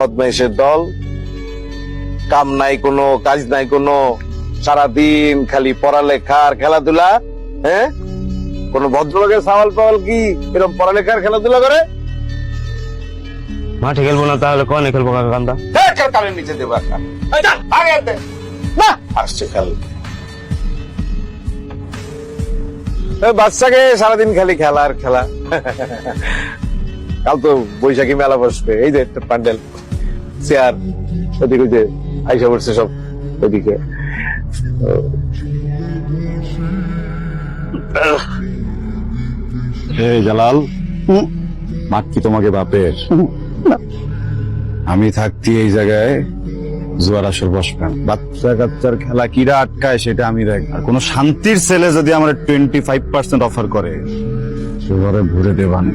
বদমাইশের দল, কাম নাই কোনো, কাজ নাই কোনো, সারাদিন খালি পড়ালেখা আর খেলাধুলা। হ্যাঁ, কোন ভদ্রলোকের সাওয়াল পাওয়াল কি এরকম পড়ালেখার খেলাধুলা করে? মাঠে খেলবো না তাহলে কনে খেলবো কান্দা? কানের নিচে দেবো একটা। আসছে খেল, বাচ্চাকে সারাদিন খালি খেলা আর খেলা। কাল তো বৈশাখী মেলা বসবে, এই যে প্যান্ডেল, চেয়ার, ওদিকে ওই যে আইসা পড়ছে সব ওদিকে। জালাল, মাঠ কি তোমাকে বাপের? আমি থাকতি এই জায়গায় জুয়ার আসর বসবেন, বাচ্চা কাচ্চার খেলা কিরা আটকায় সেটা আমি দেখ। আর কোন শান্তির ছেলে যদি আমার 25% অফার করে সে ঘরে ঘুরে দেবান।